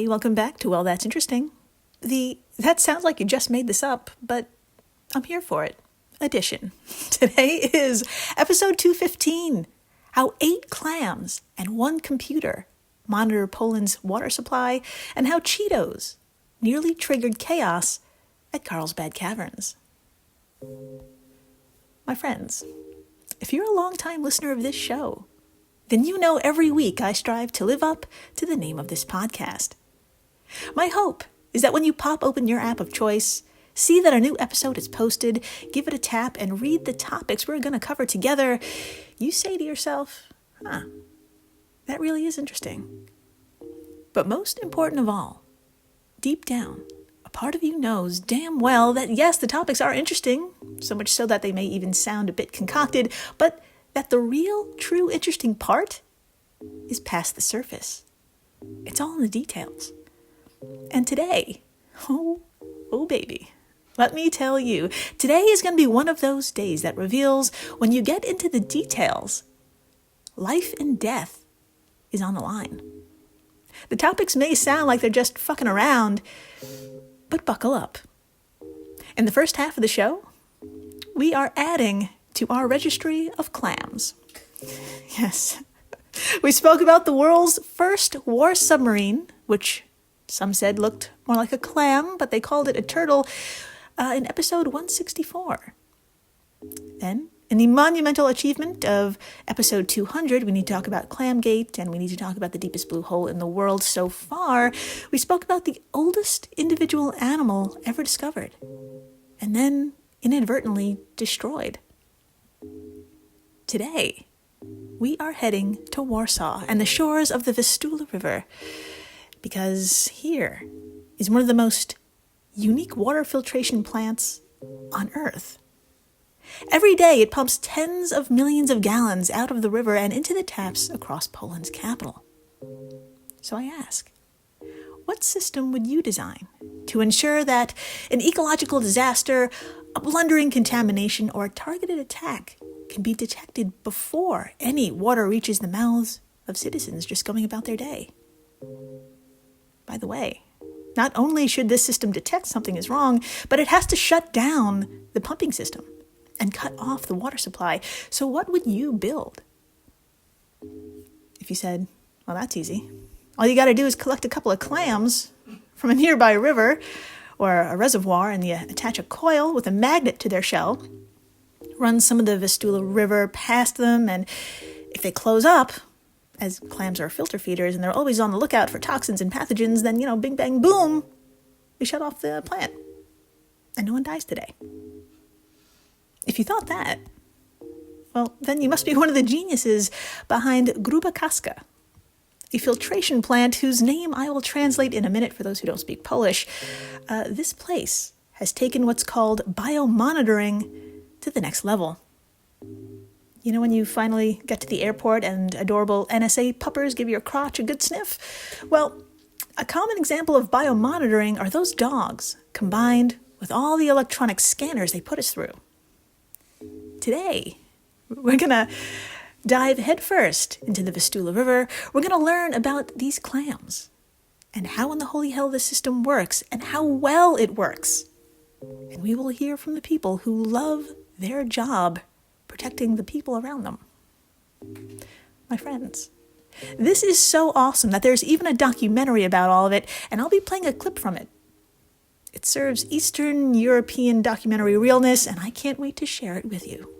Hey, welcome back to Well, That's Interesting. That sounds like you just made this up, but I'm here for it. Edition. Today is episode 215, how 8 clams and 1 computer monitor Poland's water supply, and how Cheetos nearly triggered chaos at Carlsbad Caverns. My friends, if you're a long-time listener of this show, then you know every week I strive to live up to the name of this podcast. My hope is that when you pop open your app of choice, see that a new episode is posted, give it a tap, and read the topics we're going to cover together, you say to yourself, that really is interesting. But most important of all, deep down, a part of you knows damn well that yes, the topics are interesting, so much so that they may even sound a bit concocted, but that the real, true, interesting part is past the surface. It's all in the details. And today, oh baby, let me tell you, today is going to be one of those days that reveals when you get into the details, life and death is on the line. The topics may sound like they're just fucking around, but buckle up. In the first half of the show, we are adding to our registry of clams. Yes, we spoke about the world's first war submarine, which some said looked more like a clam, but they called it a turtle, in episode 164. Then, in the monumental achievement of episode 200, we need to talk about Clamgate, and we need to talk about the deepest blue hole in the world so far. We spoke about the oldest individual animal ever discovered, and then inadvertently destroyed. Today, we are heading to Warsaw and the shores of the Vistula River, because here is one of the most unique water filtration plants on Earth. Every day, it pumps tens of millions of gallons out of the river and into the taps across Poland's capital. So I ask, what system would you design to ensure that an ecological disaster, a blundering contamination, or a targeted attack can be detected before any water reaches the mouths of citizens just going about their day? By the way, not only should this system detect something is wrong, but it has to shut down the pumping system and cut off the water supply. So what would you build? If you said, well, that's easy. All you got to do is collect a couple of clams from a nearby river or a reservoir, and you attach a coil with a magnet to their shell, run some of the Vistula River past them, and if they close up, as clams are filter feeders and they're always on the lookout for toxins and pathogens, then, bing, bang, boom, we shut off the plant. And no one dies today. If you thought that, well, then you must be one of the geniuses behind Gruba Kaska, a filtration plant whose name I will translate in a minute for those who don't speak Polish. This place has taken what's called biomonitoring to the next level. You know when you finally get to the airport and adorable NSA puppers give your crotch a good sniff? Well, a common example of biomonitoring are those dogs, combined with all the electronic scanners they put us through. Today, we're going to dive headfirst into the Vistula River. We're going to learn about these clams and how in the holy hell this system works and how well it works. And we will hear from the people who love their job protecting the people around them. My friends, this is so awesome that there's even a documentary about all of it, and I'll be playing a clip from it. It serves Eastern European documentary realness, and I can't wait to share it with you.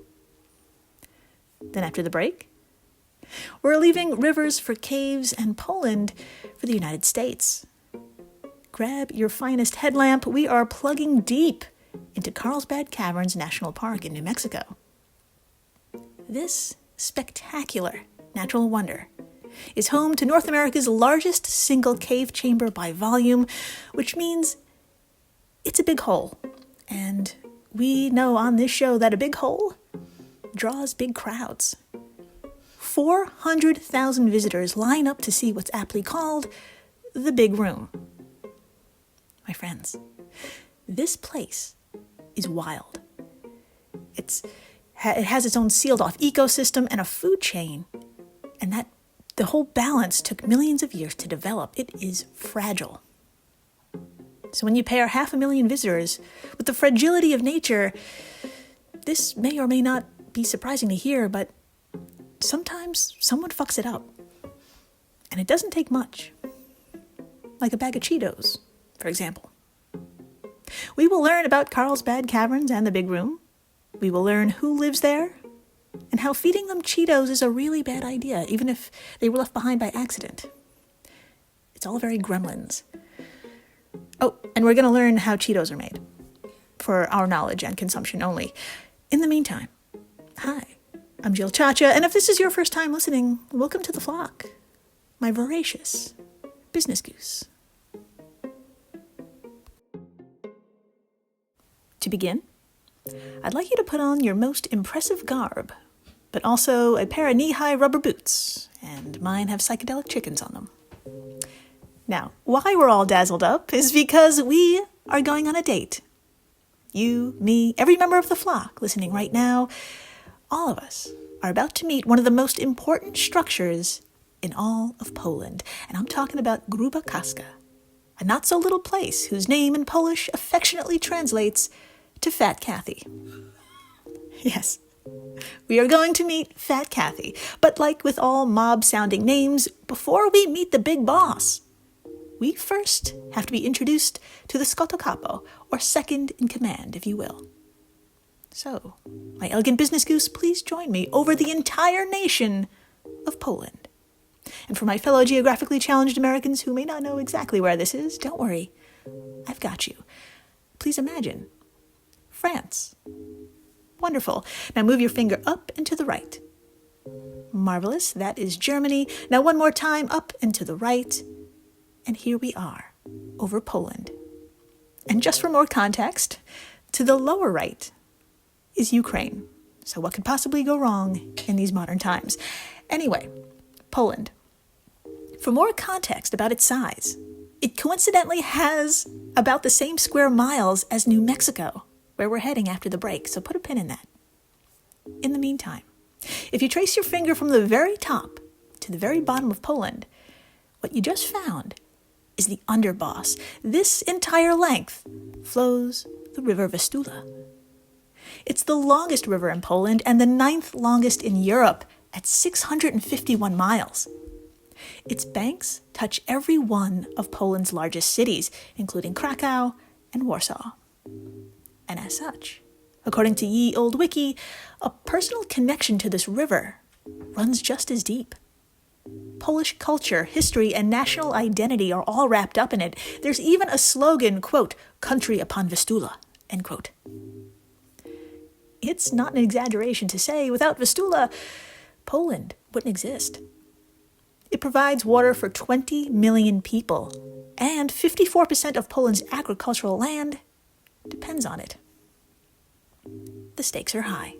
Then after the break, we're leaving rivers for caves and Poland for the United States. Grab your finest headlamp. We are plugging deep into Carlsbad Caverns National Park in New Mexico. This spectacular natural wonder is home to North America's largest single cave chamber by volume, which means it's a big hole. And we know on this show that a big hole draws big crowds. 400,000 visitors line up to see what's aptly called the Big Room. My friends, this place is wild. It has its own sealed-off ecosystem and a food chain, and that The whole balance took millions of years to develop. It is fragile. So when you pair 500,000 visitors with the fragility of nature, this may or may not be surprising to hear, but sometimes someone fucks it up. And it doesn't take much. Like a bag of Cheetos, for example. We will learn about Carlsbad Caverns and the Big Room. We will learn who lives there and how feeding them Cheetos is a really bad idea, even if they were left behind by accident. It's all very Gremlins. Oh, and we're going to learn how Cheetos are made, for our knowledge and consumption only. In the meantime, hi, I'm Jill Chacha, and if this is your first time listening, welcome to the flock, my voracious business goose. To begin, I'd like you to put on your most impressive garb, but also a pair of knee-high rubber boots, and mine have psychedelic chickens on them. Now, why we're all dazzled up is because we are going on a date. You, me, every member of the flock listening right now, all of us are about to meet one of the most important structures in all of Poland, and I'm talking about Gruba Kaska, a not-so-little place whose name in Polish affectionately translates to Fat Kathy. Yes, we are going to meet Fat Kathy, but like with all mob-sounding names, before we meet the big boss, we first have to be introduced to the Scotocapo, or second in command, if you will. So, my elegant business goose, please join me over the entire nation of Poland. And for my fellow geographically challenged Americans who may not know exactly where this is, don't worry, I've got you. Please imagine France. Wonderful. Now move your finger up and to the right. Marvelous. That is Germany. Now one more time, up and to the right. And here we are, over Poland. And just for more context, to the lower right is Ukraine. So what could possibly go wrong in these modern times? Anyway, Poland. For more context about its size, it coincidentally has about the same square miles as New Mexico, where we're heading after the break, so put a pin in that. In the meantime, if you trace your finger from the very top to the very bottom of Poland, what you just found is the underboss. This entire length flows the river Vistula. It's the longest river in Poland and the 9th longest in Europe at 651 miles. Its banks touch every one of Poland's largest cities, including Krakow and Warsaw. And as such, according to Ye Olde Wiki, a personal connection to this river runs just as deep. Polish culture, history, and national identity are all wrapped up in it. There's even a slogan, quote, "Country upon Vistula," end quote. It's not an exaggeration to say, without Vistula, Poland wouldn't exist. It provides water for 20 million people, and 54% of Poland's agricultural land depends on it. The stakes are high.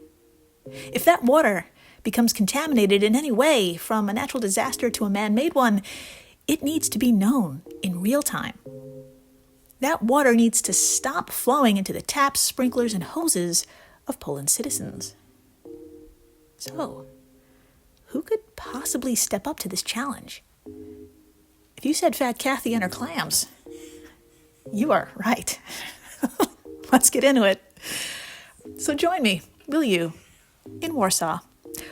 If that water becomes contaminated in any way, from a natural disaster to a man-made one, it needs to be known in real time. That water needs to stop flowing into the taps, sprinklers, and hoses of Poland's citizens. So, who could possibly step up to this challenge? If you said Fat Kathy and her clams, you are right. Let's get into it. So join me, will you, in Warsaw,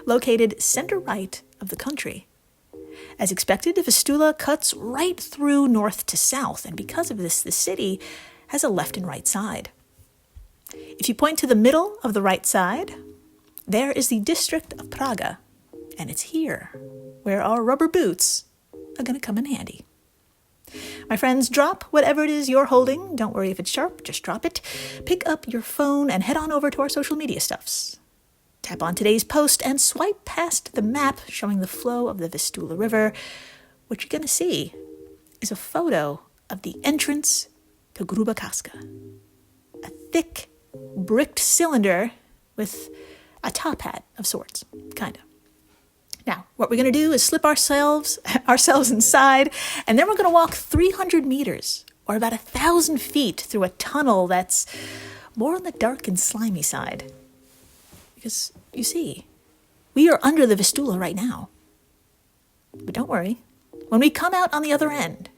located center right of the country. As expected, Vistula cuts right through north to south, and because of this, the city has a left and right side. If you point to the middle of the right side, there is the district of Praga, and it's here where our rubber boots are going to come in handy. My friends, drop whatever it is you're holding. Don't worry if it's sharp, just drop it. Pick up your phone and head on over to our social media stuffs. Tap on today's post and swipe past the map showing the flow of the Vistula River. What you're going to see is a photo of the entrance to Gruba Kaska. A thick, bricked cylinder with a top hat of sorts, kind of. Now, what we're going to do is slip ourselves inside, and then we're going to walk 300 meters, or about 1,000 feet, through a tunnel that's more on the dark and slimy side. Because, you see, we are under the Vistula right now. But don't worry, when we come out on the other end,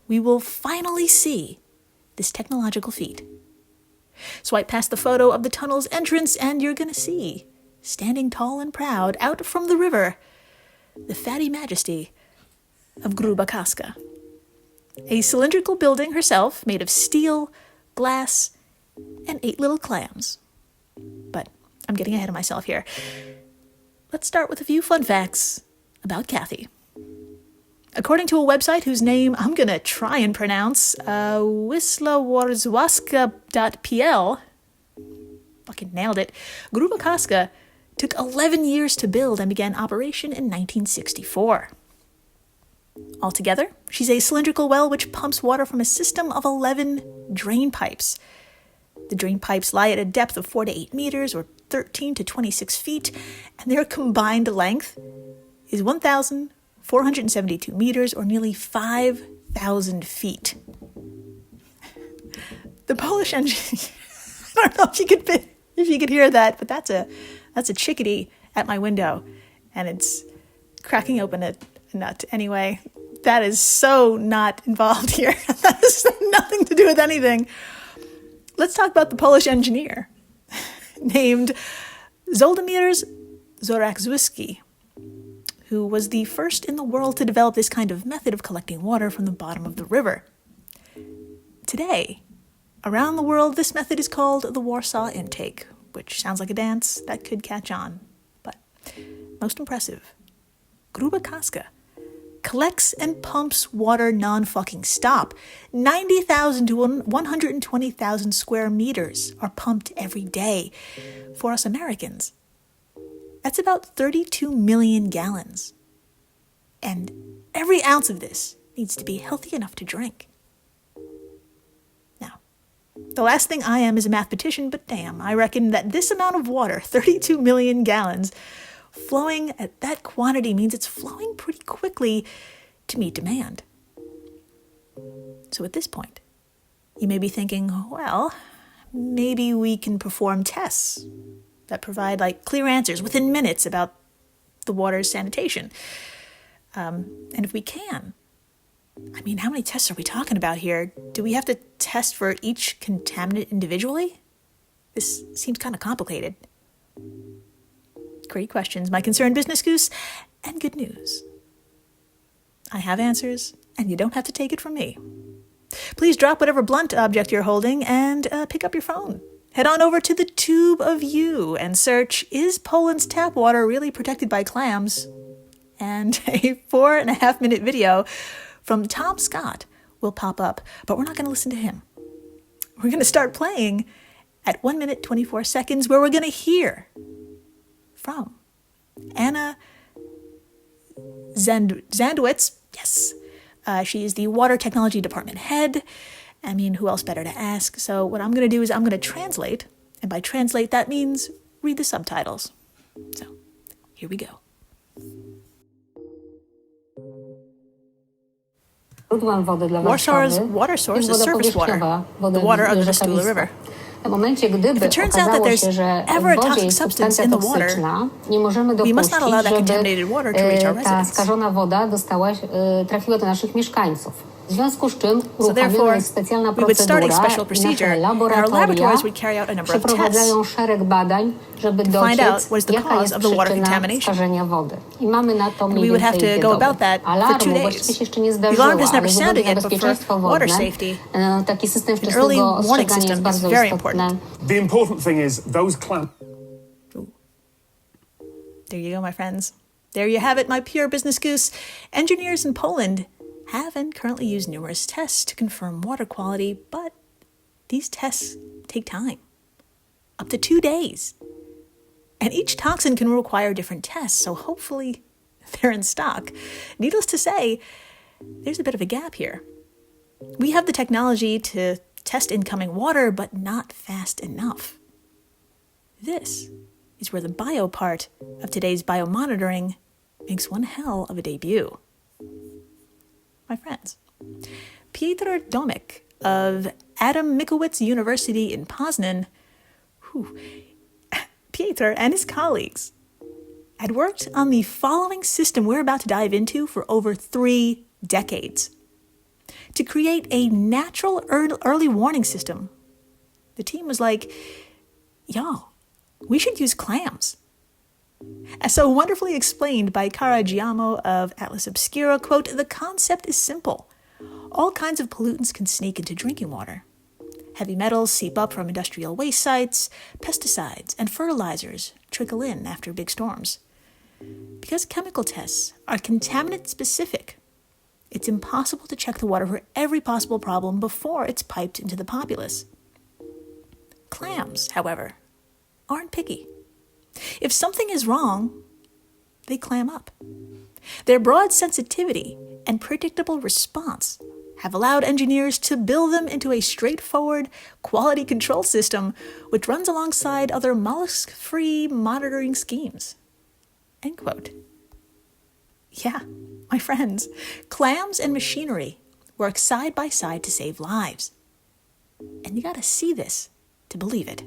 we will finally see this technological feat. Swipe past the photo of the tunnel's entrance and you're going to see, standing tall and proud out from the river, the fatty majesty of Gruba Kaska, a cylindrical building herself made of steel, glass, and 8 little clams. But I'm getting ahead of myself here. Let's start with a few fun facts about Kathy. According to a website whose name I'm going to try and pronounce, wisławorzwaska.pl, fucking nailed it, Gruba Kaska took 11 years to build and began operation in 1964. Altogether, she's a cylindrical well which pumps water from a system of 11 drain pipes. The drain pipes lie at a depth of 4 to 8 meters, or 13 to 26 feet, and their combined length is 1,472 meters, or nearly 5,000 feet. The Polish engineer, I don't know if you could hear that, but that's a chickadee at my window, and it's cracking open a nut. Anyway, that is so not involved here. That has nothing to do with anything. Let's talk about the Polish engineer named Zoldomir Zorakowski, who was the first in the world to develop this kind of method of collecting water from the bottom of the river. Today, around the world, this method is called the Warsaw intake, which sounds like a dance that could catch on. But most impressive, Gruba Kaska collects and pumps water non-fucking stop. 90,000 to 120,000 square meters are pumped every day. For us Americans, that's about 32 million gallons. And every ounce of this needs to be healthy enough to drink. Now, the last thing I am is a mathematician, but damn, I reckon that this amount of water, 32 million gallons, flowing at that quantity means it's flowing pretty quickly to meet demand. So at this point, you may be thinking, well, maybe we can perform tests that provide clear answers within minutes about the water's sanitation. And if we can, how many tests are we talking about here? Do we have to test for each contaminant individually? This seems kind of complicated. Great questions, my concerned business goose, and good news. I have answers, and you don't have to take it from me. Please drop whatever blunt object you're holding and pick up your phone. Head on over to the tube of you and search, is Poland's tap water really protected by clams? And a 4.5-minute video from Tom Scott will pop up, but we're not going to listen to him. We're going to start playing at 1 minute 24 seconds, where we're going to hear from Anna Zandwitz. Yes, she is the Water Technology Department head. Who else better to ask? So what I'm going to do is I'm going to translate, and by translate that means read the subtitles. So here we go. Warsaw's water source is surface water, the water of the Vistula River. If it turns out that there's ever a toxic substance in the water, we must not allow that contaminated water to reach our residents. So therefore, we would start a special procedure, and our laboratories would carry out a number of tests to find out what is the cause of the water contamination. And we would have to go about that for 2 days. The alarm has never sounded yet, but for water safety, an early warning system is very important. The important thing is those clams. There you go, my friends. There you have it, my pure business goose. Engineers in Poland have and currently use numerous tests to confirm water quality, but these tests take time, up to 2 days. And each toxin can require different tests, so hopefully they're in stock. Needless to say, there's a bit of a gap here. We have the technology to test incoming water, but not fast enough. This is where the bio part of today's biomonitoring makes one hell of a debut. My friends, Piotr Domik of Adam Mickiewicz University in Poznan, Piotr and his colleagues had worked on the following system we're about to dive into for over 3 decades. To create a natural early warning system, the team was like, yo, we should use clams. As so wonderfully explained by Cara Giamo of Atlas Obscura, quote, the concept is simple. All kinds of pollutants can sneak into drinking water. Heavy metals seep up from industrial waste sites, pesticides and fertilizers trickle in after big storms. Because chemical tests are contaminant specific, it's impossible to check the water for every possible problem before it's piped into the populace. Clams, however, aren't picky. If something is wrong, they clam up. Their broad sensitivity and predictable response have allowed engineers to build them into a straightforward quality control system which runs alongside other mollusk-free monitoring schemes. End quote. Yeah, my friends, clams and machinery work side by side to save lives. And you gotta see this to believe it.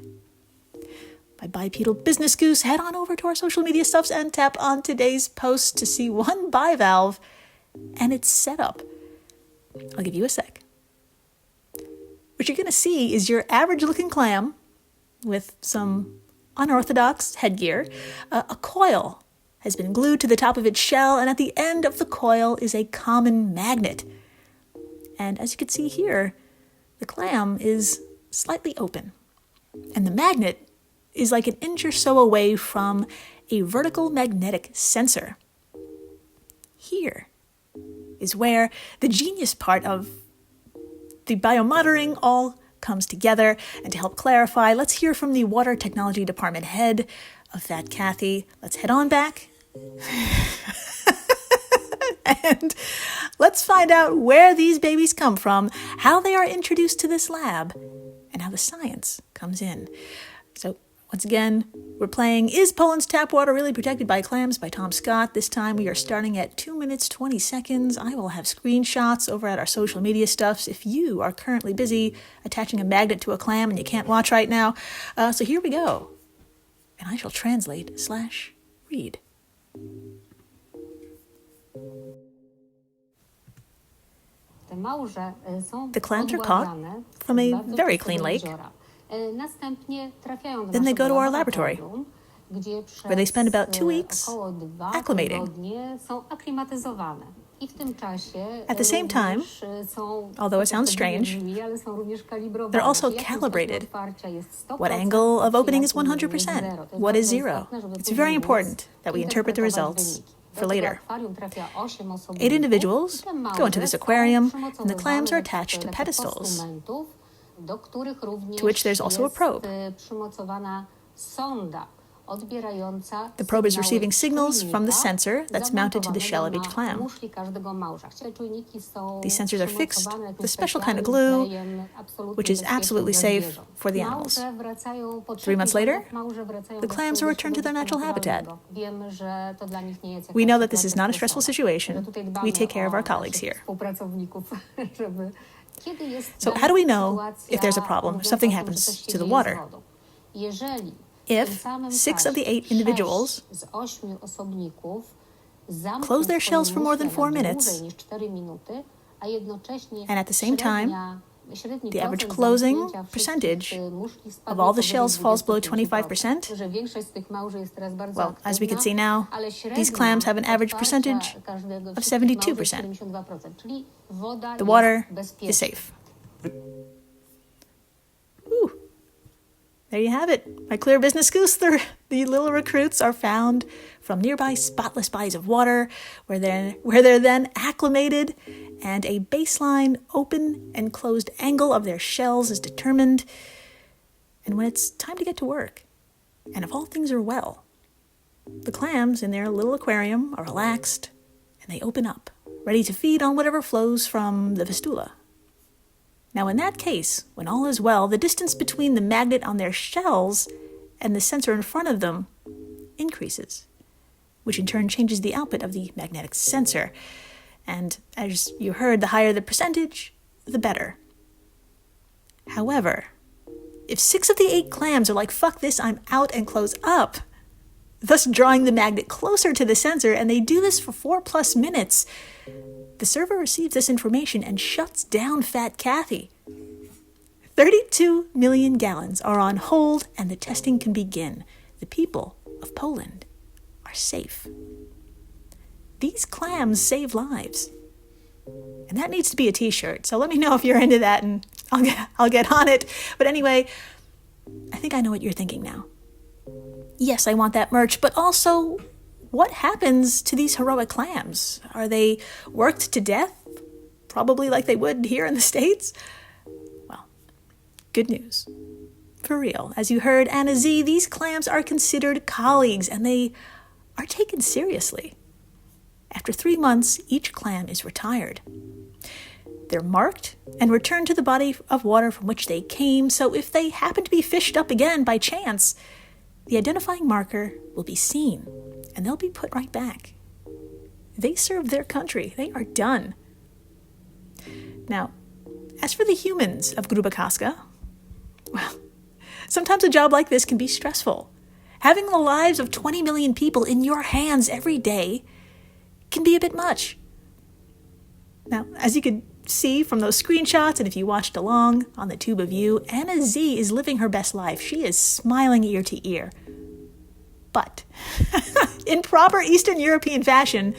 My bipedal business goose, head on over to our social media stuffs and tap on today's post to see one bivalve and its setup. I'll give you a sec. What you're going to see is your average-looking clam with some unorthodox headgear. A coil has been glued to the top of its shell, and at the end of the coil is a common magnet. And as you can see here, the clam is slightly open, and the magnet is like an inch or so away from a vertical magnetic sensor. Here is where the genius part of the biomonitoring all comes together. And to help clarify, let's hear from the Water Technology Department head of Fat Kathy. Let's head on back. And let's find out where these babies come from, how they are introduced to this lab, and how the science comes in. So once again, we're playing Is Poland's Tap Water Really Protected by Clams by Tom Scott. This time we are starting at 2 minutes, 20 seconds. I will have screenshots over at our social media stuffs if you are currently busy attaching a magnet to a clam and you can't watch right now. So here we go. And I shall translate/read. The clams are caught from a very clean lake. Then they go to our laboratory, where they spend about 2 weeks acclimating. At the same time, although it sounds strange, they're also calibrated. What angle of opening is 100%? What is 0? It's very important that we interpret the results for later. 8 individuals go into this aquarium, and the clams are attached to pedestals, to which there's also a probe. The probe is receiving signals from the sensor that's mounted to the shell of each clam. These sensors are fixed with a special kind of glue, which is absolutely safe for the animals. 3 months later, the clams are returned to their natural habitat. We know that this is not a stressful situation. We take care of our colleagues here. So how do we know if there's a problem, if something happens to the water? If 6 of the 8 individuals close their shells for more than 4 minutes, and at the same time, the average closing percentage of all the shells falls below 25%, well, as we can see now, these clams have an average percentage of 72%. The water is safe. Ooh. There you have it. My clear business goose. The little recruits are found from nearby spotless bodies of water where they're then acclimated, and a baseline open and closed angle of their shells is determined. And when it's time to get to work, and if all things are well, the clams in their little aquarium are relaxed and they open up, ready to feed on whatever flows from the fistula. Now, in that case, when all is well, the distance between the magnet on their shells and the sensor in front of them increases, which in turn changes the output of the magnetic sensor. And as you heard, the higher the percentage, the better. However, if 6 of the 8 clams are like, fuck this, I'm out, and close up, thus drawing the magnet closer to the sensor, and they do this for 4+ minutes. The server receives this information and shuts down Fat Kathy. 32 million gallons are on hold, and the testing can begin. The people of Poland are safe. These clams save lives. And that needs to be a t-shirt. So let me know if you're into that, and I'll get on it. But anyway, I think I know what you're thinking now. Yes, I want that merch, but also, what happens to these heroic clams? Are they worked to death? Probably like they would here in the States? Well, good news. For real. As you heard Anna Z, these clams are considered colleagues, and they are taken seriously. After 3 months, each clam is retired. They're marked and returned to the body of water from which they came, so if they happen to be fished up again by chance, the identifying marker will be seen, and they'll be put right back. They served their country. They are done. Now, as for the humans of Gruba Kaska, well, sometimes a job like this can be stressful. Having the lives of 20 million people in your hands every day can be a bit much. Now, as you could see from those screenshots, and if you watched along on the tube of you, Anna Z is living her best life. She is smiling ear to ear. But, in proper Eastern European fashion,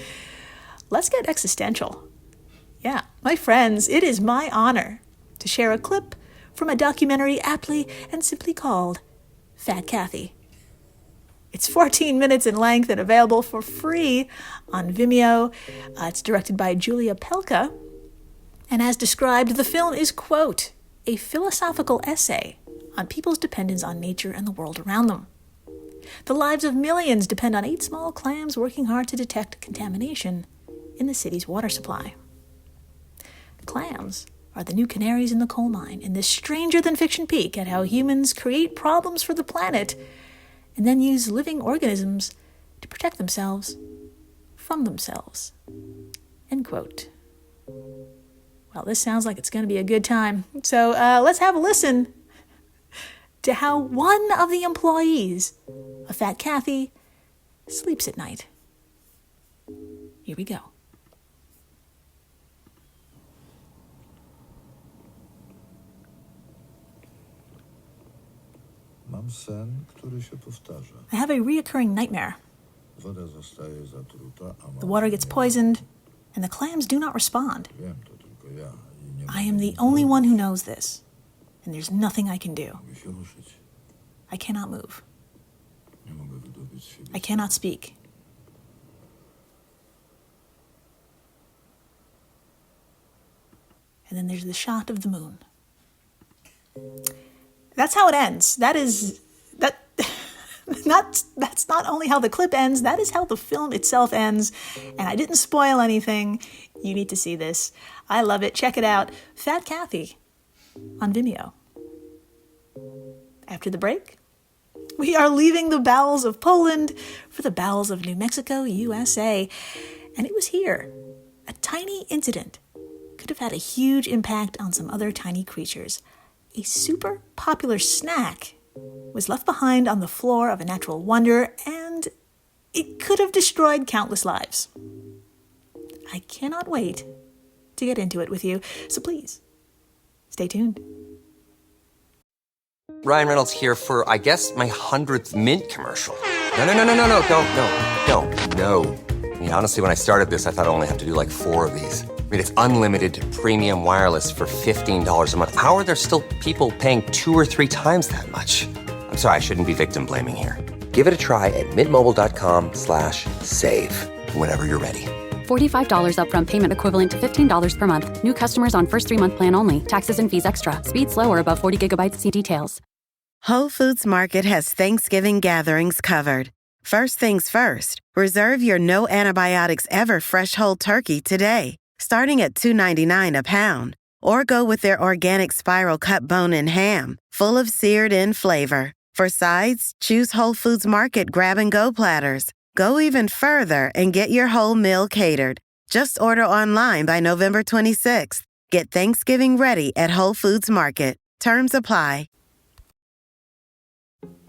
let's get existential. Yeah, my friends, it is my honor to share a clip from a documentary aptly and simply called Fat Kathy. It's 14 minutes in length and available for free on Vimeo. It's directed by Julia Pelka. And as described, the film is, quote, a philosophical essay on people's dependence on nature and the world around them. The lives of millions depend on 8 small clams working hard to detect contamination in the city's water supply. Clams are the new canaries in the coal mine in this stranger-than-fiction peek at how humans create problems for the planet and then use living organisms to protect themselves from themselves. End quote. Well, this sounds like it's going to be a good time. So let's have a listen to how one of the employees of Fat Kathy sleeps at night. Here we go. Mam sen, który się powtarza. I have a reoccurring nightmare. Woda zostaje zatruta, a The water gets poisoned, and the clams do not respond. Wiem, to tylko ja. I nie I am the only one who knows this, and there's nothing I can do. mogę się ruszyć. I cannot move. Nie mogę wydobyć z siebie. I cannot speak. And then there's the shot of the moon. That's how it ends. That's not only how the clip ends, that is how the film itself ends. And I didn't spoil anything. You need to see this. I love it. Check it out. Fat Kathy on Vimeo. After the break, we are leaving the bowels of Poland for the bowels of New Mexico, USA. And it was here. A tiny incident could have had a huge impact on some other tiny creatures. A super popular snack was left behind on the floor of a natural wonder, and it could have destroyed countless lives. I cannot wait to get into it with you, so please, stay tuned. Ryan Reynolds here for, I guess, my 100th Mint commercial. No, don't. I mean, honestly, when I started this, I thought I only have to do like 4 of these. I mean, it's unlimited premium wireless for $15 a month. How are there still people paying 2 or 3 times that much? I'm sorry, I shouldn't be victim blaming here. Give it a try at mintmobile.com/save. Whenever you're ready. $45 upfront payment equivalent to $15 per month. New customers on first 3-month plan only. Taxes and fees extra. Speed slower above 40 gigabytes. See details. Whole Foods Market has Thanksgiving gatherings covered. First things first, reserve your no antibiotics ever fresh whole turkey today, starting at $2.99 a pound. Or go with their organic spiral cut bone-in ham, full of seared-in flavor. For sides, choose Whole Foods Market grab-and-go platters. Go even further and get your whole meal catered. Just order online by November 26th. Get Thanksgiving ready at Whole Foods Market. Terms apply.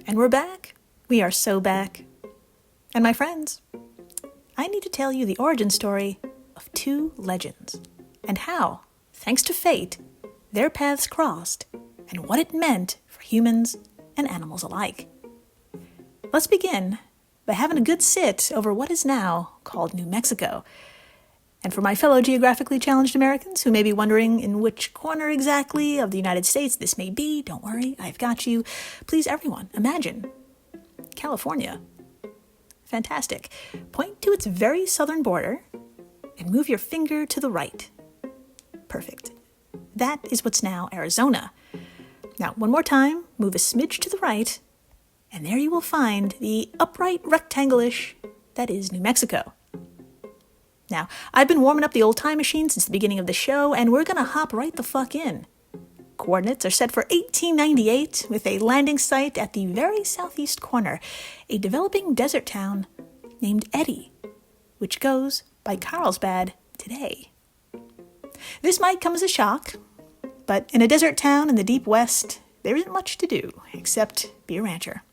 And we're back. We are so back. And my friends, I need to tell you the origin story of two legends and how, thanks to fate, their paths crossed and what it meant for humans and animals alike. Let's begin by having a good sit over what is now called New Mexico. And for my fellow geographically challenged Americans who may be wondering in which corner exactly of the United States this may be, don't worry, I've got you. Please, everyone, imagine California. Fantastic. Point to its very southern border and move your finger to the right. Perfect. That is what's now Arizona. Now, one more time, move a smidge to the right, and there you will find the upright rectangle-ish that is New Mexico. Now, I've been warming up the old time machine since the beginning of the show, and we're gonna hop right the fuck in. Coordinates are set for 1898 with a landing site at the very southeast corner, a developing desert town named Eddy, which goes by Carlsbad today. This might come as a shock, but in a desert town in the deep west, there isn't much to do except be a rancher.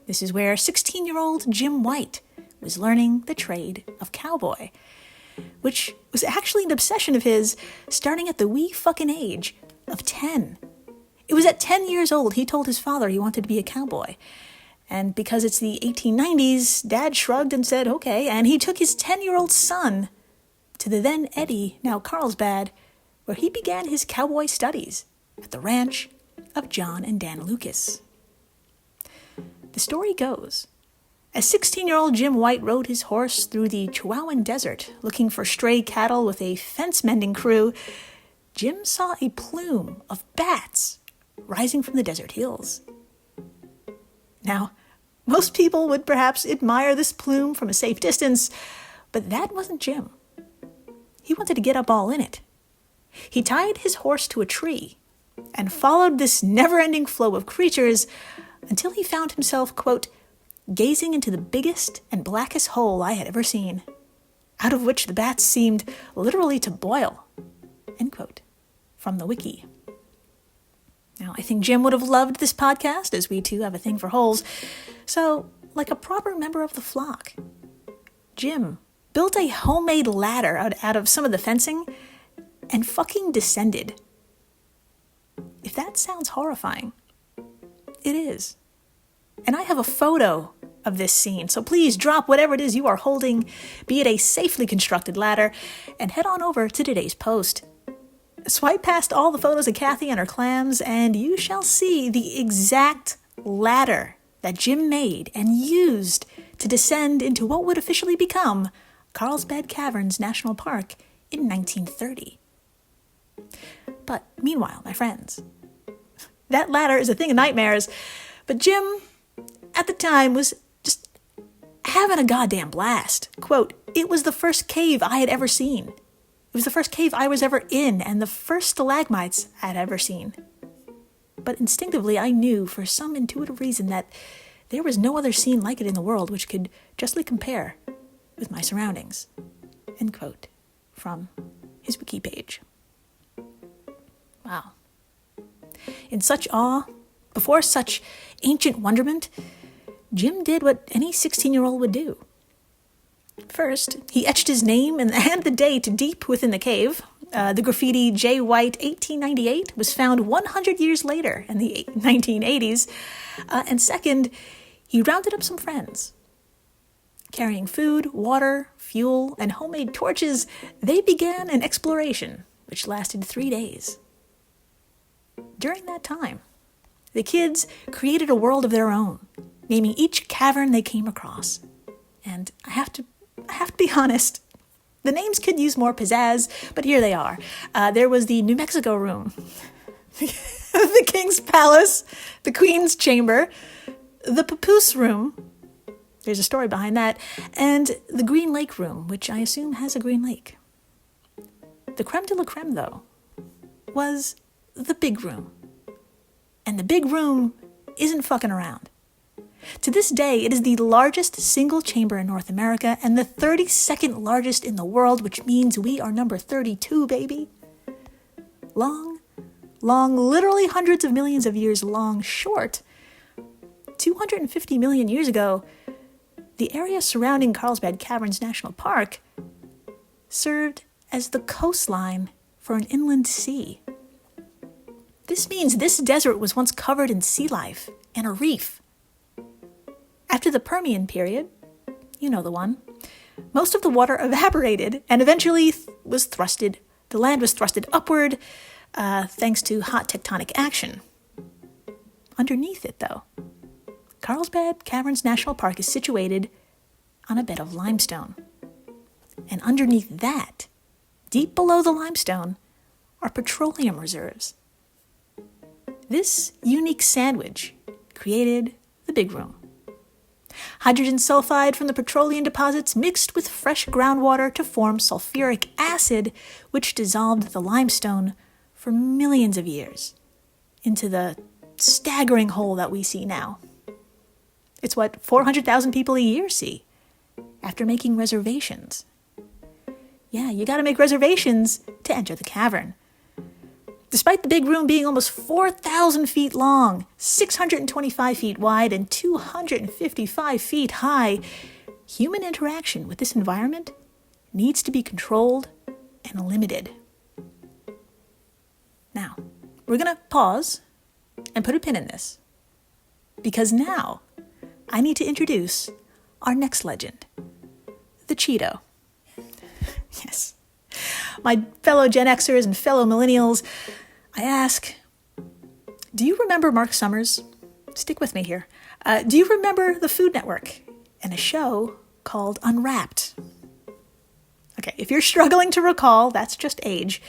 This is where 16-year-old Jim White was learning the trade of cowboy, which was actually an obsession of his starting at the wee fucking age of 10. It was at 10 years old he told his father he wanted to be a cowboy. And because it's the 1890s, Dad shrugged and said, okay, and he took his 10-year-old son to the then Eddy, now Carlsbad, where he began his cowboy studies at the ranch of John and Dan Lucas. The story goes, as 16-year-old Jim White rode his horse through the Chihuahuan Desert looking for stray cattle with a fence-mending crew, Jim saw a plume of bats rising from the desert hills. Now, most people would perhaps admire this plume from a safe distance, but that wasn't Jim. He wanted to get up all in it. He tied his horse to a tree and followed this never-ending flow of creatures until he found himself, quote, gazing into the biggest and blackest hole I had ever seen, out of which the bats seemed literally to boil, end quote, from the wiki. Now, I think Jim would have loved this podcast, as we too have a thing for holes. So, like a proper member of the flock, Jim built a homemade ladder out of some of the fencing and fucking descended. If that sounds horrifying, it is. And I have a photo of this scene, so please drop whatever it is you are holding, be it a safely constructed ladder, and head on over to today's post. Swipe past all the photos of Kathy and her clams, and you shall see the exact ladder that Jim made and used to descend into what would officially become Carlsbad Caverns National Park in 1930. But meanwhile, my friends, that ladder is a thing of nightmares, but Jim, at the time, was just having a goddamn blast. Quote, it was the first cave I had ever seen. It was the first cave I was ever in, and the first stalagmites I had ever seen. But instinctively, I knew, for some intuitive reason, that there was no other scene like it in the world which could justly compare with my surroundings. End quote. From his wiki page. Wow. In such awe, before such ancient wonderment, Jim did what any 16-year-old would do. First, he etched his name and the date deep within the cave. The graffiti J. White 1898 was found 100 years later in the 1980s. And second, he rounded up some friends. Carrying food, water, fuel, and homemade torches, they began an exploration which lasted 3 days. During that time, the kids created a world of their own, naming each cavern they came across. And I have to be honest, the names could use more pizzazz, but here they are. There was the New Mexico room, the King's Palace, the Queen's Chamber, the Papoose room, there's a story behind that, and the Green Lake room, which I assume has a green lake. The creme de la creme, though, was the big room. And the big room isn't fucking around. To this day, it is the largest single chamber in North America and the 32nd largest in the world, which means we are number 32, baby. Long, literally hundreds of millions of years long, short. 250 million years ago, the area surrounding Carlsbad Caverns National Park served as the coastline for an inland sea. This means this desert was once covered in sea life and a reef. After the Permian period, you know the one, most of the water evaporated and eventually the land was thrusted upward thanks to hot tectonic action. Underneath it, though, Carlsbad Caverns National Park is situated on a bed of limestone. And underneath that, deep below the limestone, are petroleum reserves. This unique sandwich created the big room. Hydrogen sulfide from the petroleum deposits mixed with fresh groundwater to form sulfuric acid, which dissolved the limestone for millions of years into the staggering hole that we see now. It's what 400,000 people a year see after making reservations. Yeah, you gotta make reservations to enter the cavern. Despite the big room being almost 4,000 feet long, 625 feet wide, and 255 feet high, human interaction with this environment needs to be controlled and limited. Now, we're gonna pause and put a pin in this, because now I need to introduce our next legend, the Cheeto. Yes. My fellow Gen Xers and fellow millennials, I ask, do you remember Mark Summers? Stick with me here. Do you remember the Food Network and a show called Unwrapped? Okay, if you're struggling to recall, that's just age.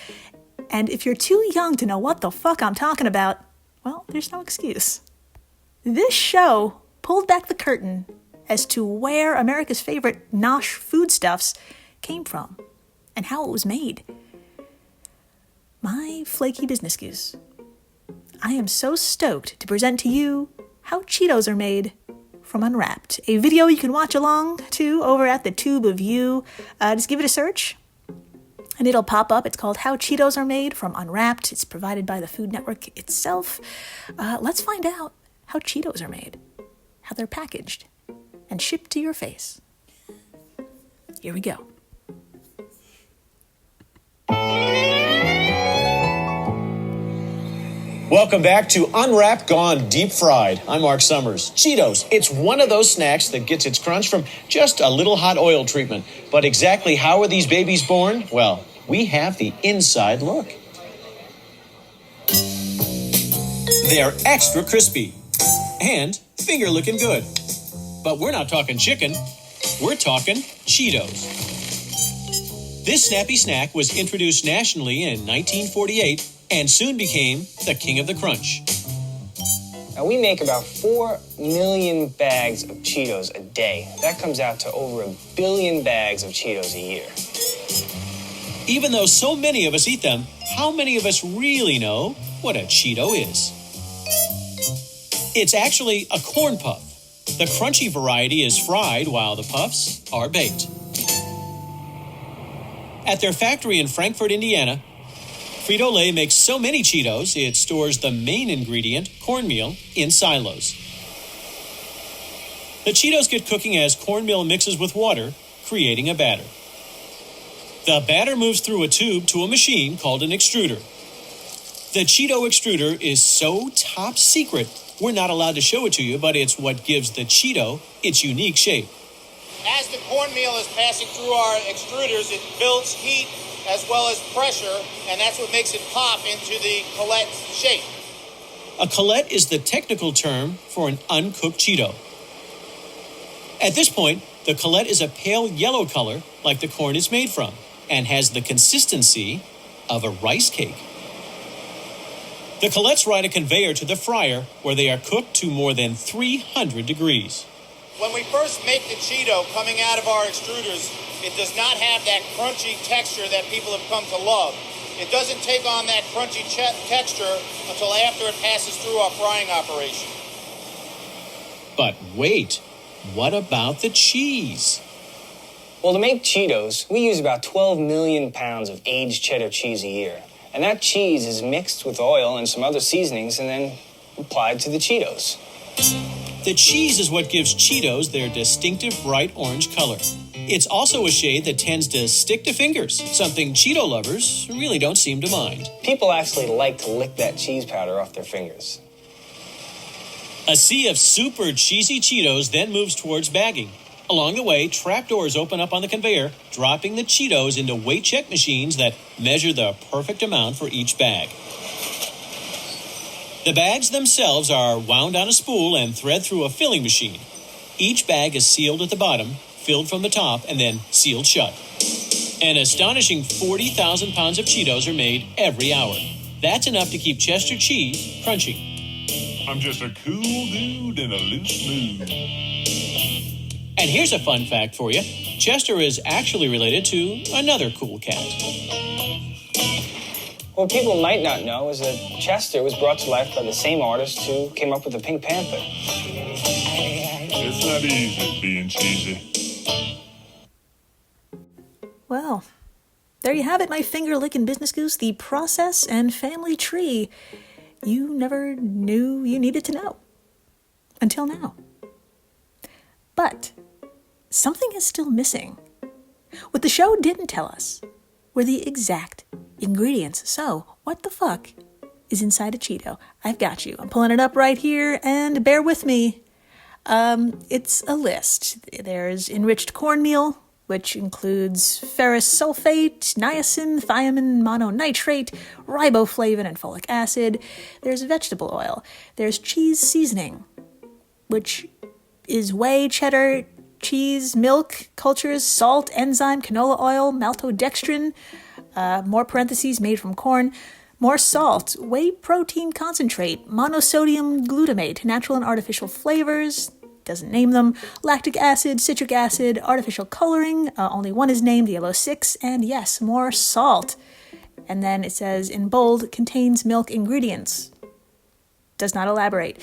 And if you're too young to know what the fuck I'm talking about, well, there's no excuse. This show pulled back the curtain as to where America's favorite nosh foodstuffs came from and how it was made. My flaky business goose, I am so stoked to present to you how Cheetos are made from Unwrapped, a video you can watch along to over at the Tube of You. Just give it a search, and it'll pop up. It's called How Cheetos Are Made from Unwrapped. It's provided by the Food Network itself. Let's find out how Cheetos are made, how they're packaged, and shipped to your face. Here we go. Welcome back to Unwrapped Gone Deep Fried. I'm Mark Summers. Cheetos, it's one of those snacks that gets its crunch from just a little hot oil treatment. But exactly how are these babies born? Well, we have the inside look. They're extra crispy and finger looking good. But we're not talking chicken, we're talking Cheetos. This snappy snack was introduced nationally in 1948 and soon became the king of the crunch. Now, we make about 4 million bags of Cheetos a day. That comes out to over 1 billion bags of Cheetos a year. Even though so many of us eat them, how many of us really know what a Cheeto is? It's actually a corn puff. The crunchy variety is fried while the puffs are baked. At their factory in Frankfort, Indiana, Frito-Lay makes so many Cheetos, it stores the main ingredient, cornmeal, in silos. The Cheetos get cooking as cornmeal mixes with water, creating a batter. The batter moves through a tube to a machine called an extruder. The Cheeto extruder is so top secret, we're not allowed to show it to you, but it's what gives the Cheeto its unique shape. As the cornmeal is passing through our extruders, it builds heat as well as pressure, and that's what makes it pop into the collet shape. A collet is the technical term for an uncooked Cheeto. At this point, the collet is a pale yellow color like the corn is made from and has the consistency of a rice cake. The collets ride a conveyor to the fryer where they are cooked to more than 300 degrees. When we first make the Cheeto coming out of our extruders, it does not have that crunchy texture that people have come to love. It doesn't take on that crunchy texture until after it passes through our frying operation. But wait, what about the cheese? Well, to make Cheetos, we use about 12 million pounds of aged cheddar cheese a year. And that cheese is mixed with oil and some other seasonings and then applied to the Cheetos. The cheese is what gives Cheetos their distinctive bright orange color. It's also a shade that tends to stick to fingers, something Cheeto lovers really don't seem to mind. People actually like to lick that cheese powder off their fingers. A sea of super cheesy Cheetos then moves towards bagging. Along the way, trapdoors open up on the conveyor, dropping the Cheetos into weight check machines that measure the perfect amount for each bag. The bags themselves are wound on a spool and thread through a filling machine. Each bag is sealed at the bottom, filled from the top, and then sealed shut. An astonishing 40,000 pounds of Cheetos are made every hour. That's enough to keep Chester cheese crunchy. I'm just a cool dude in a loose mood. And here's a fun fact for you. Chester is actually related to another cool cat. What people might not know is that Chester was brought to life by the same artist who came up with the Pink Panther. It's not easy being cheesy. Well, there you have it, my finger-licking business goose, the process and family tree you never knew you needed to know. Until now. But something is still missing. What the show didn't tell us were the exact ingredients. So, what the fuck is inside a Cheeto? I've got you. I'm pulling it up right here, and bear with me. It's a list. There's enriched cornmeal, which includes ferrous sulfate, niacin, thiamine, mononitrate, riboflavin, and folic acid. There's vegetable oil. There's cheese seasoning, which is whey, cheddar, cheese, milk, cultures, salt, enzyme, canola oil, maltodextrin, more parentheses made from corn, more salt, whey protein concentrate, monosodium glutamate, natural and artificial flavors, doesn't name them, lactic acid, citric acid, artificial coloring, only one is named, yellow 6, and yes, more salt. And then it says in bold, contains milk ingredients. Does not elaborate.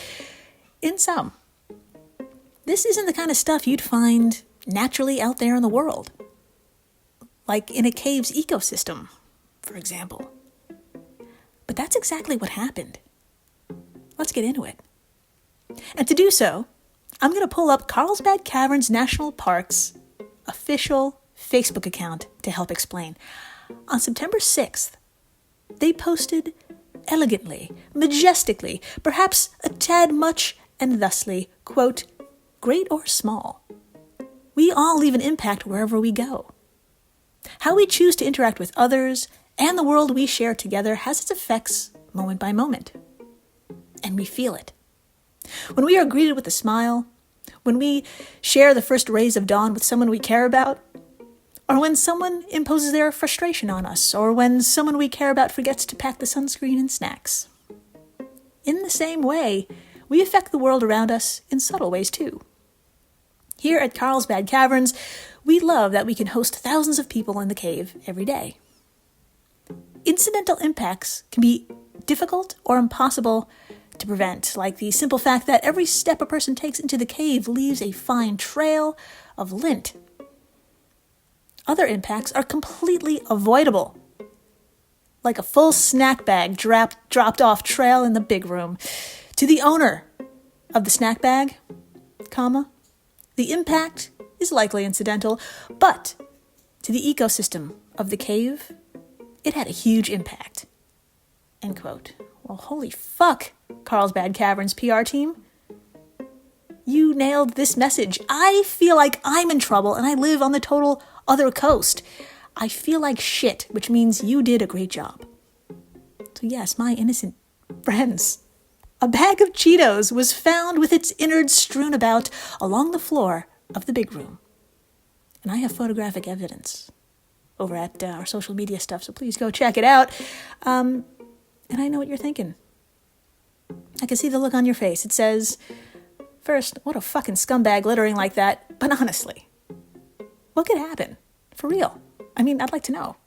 In sum, this isn't the kind of stuff you'd find naturally out there in the world. Like in a cave's ecosystem, for example. But that's exactly what happened. Let's get into it. And to do so, I'm going to pull up Carlsbad Caverns National Park's official Facebook account to help explain. On September 6th, they posted elegantly, majestically, perhaps a tad much and thusly, quote, great or small. We all leave an impact wherever we go. How we choose to interact with others and the world we share together has its effects moment by moment. And we feel it. When we are greeted with a smile, when we share the first rays of dawn with someone we care about, or when someone imposes their frustration on us, or when someone we care about forgets to pack the sunscreen and snacks. In the same way, we affect the world around us in subtle ways too. Here at Carlsbad Caverns, we love that we can host thousands of people in the cave every day. Incidental impacts can be difficult or impossible to prevent, like the simple fact that every step a person takes into the cave leaves a fine trail of lint. Other impacts are completely avoidable, like a full snack bag dropped off trail in the big room. To the owner of the snack bag, the impact is likely incidental, but to the ecosystem of the cave, it had a huge impact. End quote. Well, holy fuck, Carlsbad Caverns PR team. You nailed this message. I feel like I'm in trouble and I live on the total other coast. I feel like shit, which means you did a great job. So yes, my innocent friends. A bag of Cheetos was found with its innards strewn about along the floor of the big room. And I have photographic evidence over at our social media stuff, so please go check it out. And I know what you're thinking. I can see the look on your face. It says, first, what a fucking scumbag littering like that. But honestly, what could happen? For real. I mean, I'd like to know.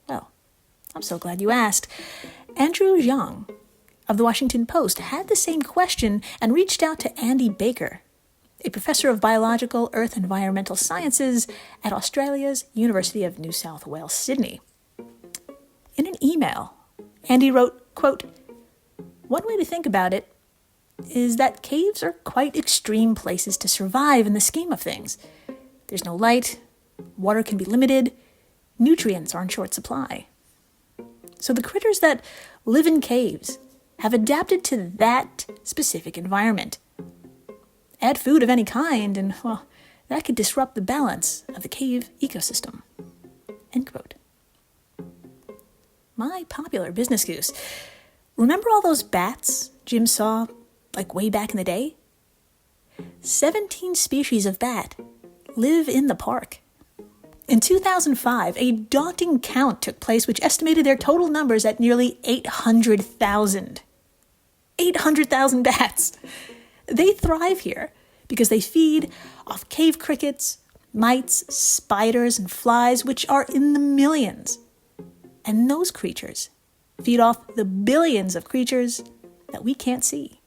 Well, I'm so glad you asked. Andrew Zhang of the Washington Post had the same question and reached out to Andy Baker, a professor of biological earth and environmental sciences at Australia's University of New South Wales, Sydney. In an email, Andy wrote, quote, one way to think about it is that caves are quite extreme places to survive in the scheme of things. There's no light, water can be limited, nutrients are in short supply. So the critters that live in caves have adapted to that specific environment. Add food of any kind and, well, that could disrupt the balance of the cave ecosystem. End quote. My popular business goose. Remember all those bats Jim saw, like way back in the day? 17 species of bat live in the park. In 2005, a daunting count took place which estimated their total numbers at nearly 800,000. 800,000 bats! They thrive here because they feed off cave crickets, mites, spiders, and flies, which are in the millions. And those creatures feed off the billions of creatures that we can't see.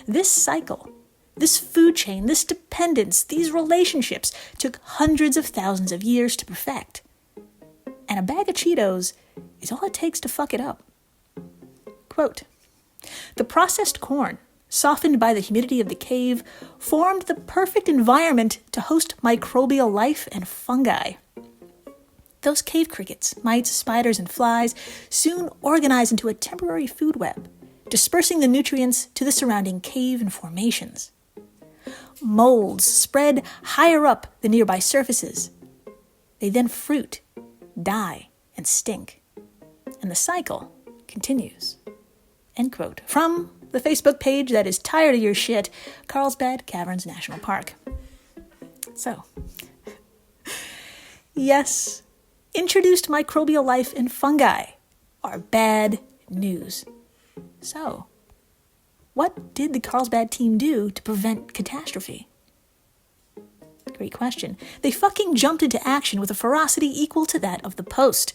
This cycle, this food chain, this dependence, these relationships took hundreds of thousands of years to perfect. And a bag of Cheetos is all it takes to fuck it up. Quote, "The processed corn, softened by the humidity of the cave, formed the perfect environment to host microbial life and fungi. Those cave crickets, mites, spiders, and flies soon organize into a temporary food web, dispersing the nutrients to the surrounding cave and formations. Molds spread higher up the nearby surfaces. They then fruit, die, and stink. And the cycle continues." End quote. From the Facebook page that is tired of your shit, Carlsbad Caverns National Park. So, yes, introduced microbial life and fungi are bad news. So, what did the Carlsbad team do to prevent catastrophe? Great question. They fucking jumped into action with a ferocity equal to that of the Post.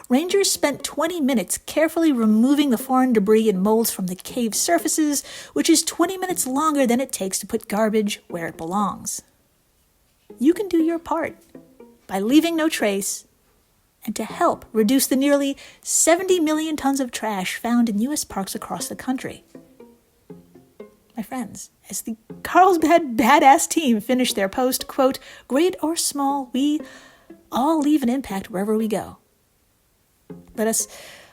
Rangers spent 20 minutes carefully removing the foreign debris and molds from the cave surfaces, which is 20 minutes longer than it takes to put garbage where it belongs. You can do your part by leaving no trace and to help reduce the nearly 70 million tons of trash found in U.S. parks across the country. My friends, as the Carlsbad badass team finished their post, quote, "Great or small, we all leave an impact wherever we go. Let us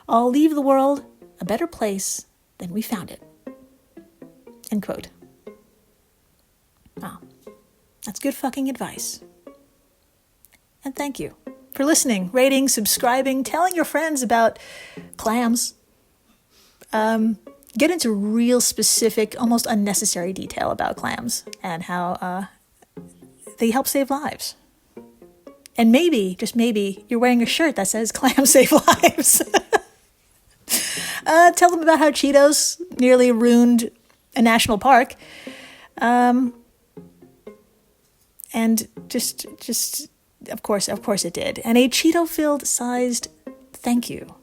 all leave the world a better place than we found it." End quote. Wow. That's good fucking advice. And thank you for listening, rating, subscribing, telling your friends about clams. Get into real specific, almost unnecessary detail about clams and how they help save lives. And maybe, just maybe, you're wearing a shirt that says "Clams Save Lives." Tell them about how Cheetos nearly ruined a national park. And just, of course it did. And a Cheeto-filled sized thank you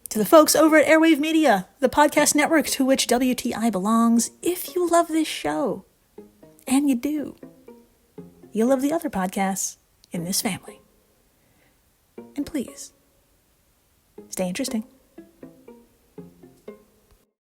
to the folks over at Airwave Media, the podcast network to which WTI belongs. If you love this show, and you do, you'll love the other podcasts in this family. And please, stay interesting.